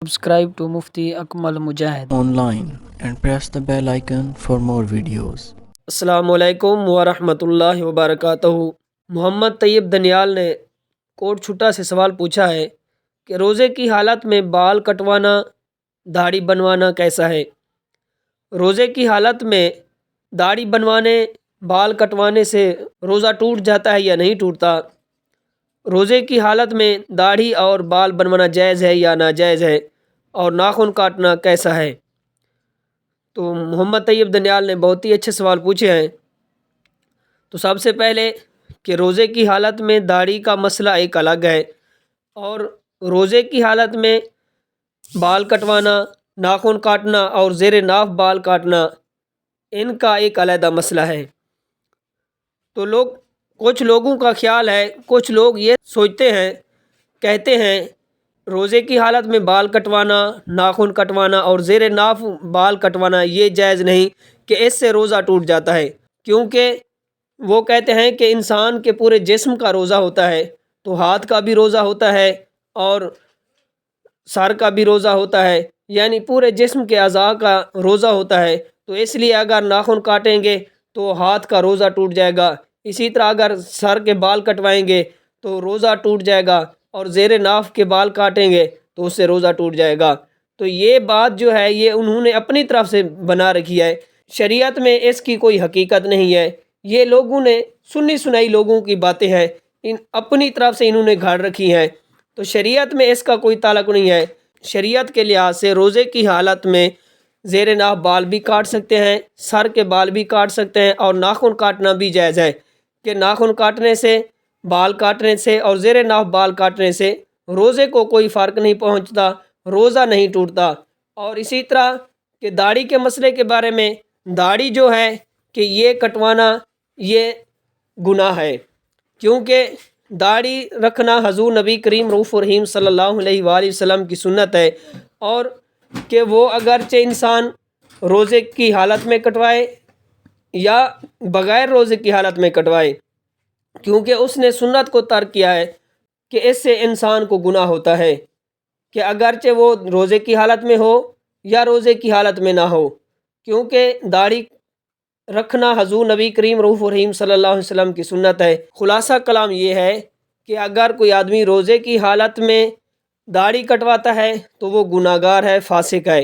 Subscribe to Mufti Akmal Mujahid online and press the bell icon for more videos. السلام علیکم ورحمۃ اللہ وبرکاتہ۔ محمد طیب دنیال نے کوٹ چھٹا سے سوال پوچھا ہے کہ روزے کی حالت میں بال کٹوانا، داڑھی بنوانا کیسا ہے؟ روزے کی حالت میں داڑھی بنوانے، بال کٹوانے سے روزہ ٹوٹ جاتا ہے یا نہیں ٹوٹتا؟ روزے کی حالت میں داڑھی اور بال بنوانا جائز ہے یا ناجائز ہے؟ اور ناخن کاٹنا کیسا ہے؟ تو محمد طیب دنیال نے بہت ہی اچھے سوال پوچھے ہیں۔ تو سب سے پہلے کہ روزے کی حالت میں داڑھی کا مسئلہ ایک الگ ہے، اور روزے کی حالت میں بال کٹوانا، ناخن کاٹنا اور زیر ناف بال کاٹنا، ان کا ایک علیحدہ مسئلہ ہے۔ تو کچھ لوگوں کا خیال ہے، کچھ لوگ یہ سوچتے ہیں، کہتے ہیں روزے کی حالت میں بال کٹوانا، ناخن کٹوانا اور زیر ناف بال کٹوانا یہ جائز نہیں، کہ اس سے روزہ ٹوٹ جاتا ہے، کیونکہ وہ کہتے ہیں کہ انسان کے پورے جسم کا روزہ ہوتا ہے، تو ہاتھ کا بھی روزہ ہوتا ہے اور سر کا بھی روزہ ہوتا ہے، یعنی پورے جسم کے اعضاء کا روزہ ہوتا ہے، تو اس لیے اگر ناخن کاٹیں گے تو ہاتھ کا روزہ ٹوٹ جائے گا، اسی طرح اگر سر کے بال کٹوائیں گے تو روزہ ٹوٹ جائے گا، اور زیر ناف کے بال کاٹیں گے تو اس سے روزہ ٹوٹ جائے گا۔ تو یہ بات جو ہے یہ انہوں نے اپنی طرف سے بنا رکھی ہے، شریعت میں اس کی کوئی حقیقت نہیں ہے، یہ لوگوں نے سنی سنائی لوگوں کی باتیں ہیں، اپنی طرف سے انہوں نے گھاڑ رکھی ہیں، تو شریعت میں اس کا کوئی تعلق نہیں ہے۔ شریعت کے لحاظ سے روزے کی حالت میں زیر ناف بال بھی کاٹ سکتے ہیں، سر کے بال بھی کاٹ سکتے ہیں، اور ناخن کاٹنا بھی جائز ہے، کہ ناخن کاٹنے سے، بال کاٹنے سے اور زیر ناف بال کاٹنے سے روزے کو کوئی فرق نہیں پہنچتا، روزہ نہیں ٹوٹتا۔ اور اسی طرح کہ داڑھی کے مسئلے کے بارے میں، داڑھی جو ہے کہ یہ کٹوانا یہ گناہ ہے، کیونکہ داڑھی رکھنا حضور نبی کریم رؤوف الرحیم صلی اللہ علیہ وآلہ وسلم کی سنت ہے، اور کہ وہ اگرچہ انسان روزے کی حالت میں کٹوائے یا بغیر روزے کی حالت میں کٹوائے، کیونکہ اس نے سنت کو ترک کیا ہے، کہ اس سے انسان کو گناہ ہوتا ہے، کہ اگرچہ وہ روزے کی حالت میں ہو یا روزے کی حالت میں نہ ہو، کیونکہ داڑھی رکھنا حضور نبی کریم رؤوف الرحیم صلی اللہ علیہ وسلم کی سنت ہے۔ خلاصہ کلام یہ ہے کہ اگر کوئی آدمی روزے کی حالت میں داڑھی کٹواتا ہے تو وہ گناہ گار ہے، فاسق ہے۔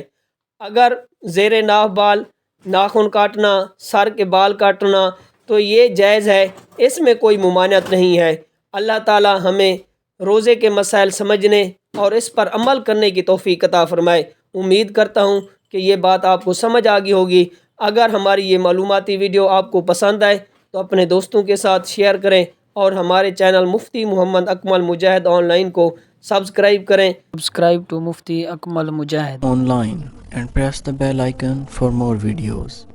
اگر زیر ناف بال، ناخن کاٹنا، سر کے بال کاٹنا تو یہ جائز ہے، اس میں کوئی ممانعت نہیں ہے۔ اللہ تعالی ہمیں روزے کے مسائل سمجھنے اور اس پر عمل کرنے کی توفیق عطا فرمائے۔ امید کرتا ہوں کہ یہ بات آپ کو سمجھ آ گئی ہوگی۔ اگر ہماری یہ معلوماتی ویڈیو آپ کو پسند آئے تو اپنے دوستوں کے ساتھ شیئر کریں، اور ہمارے channel Mufti Muhammad Akmal Mujahid on line کو سبسکرائب کریں۔ Subscribe to Mufti Akmal Mujahid Online and press the bell icon for more videos.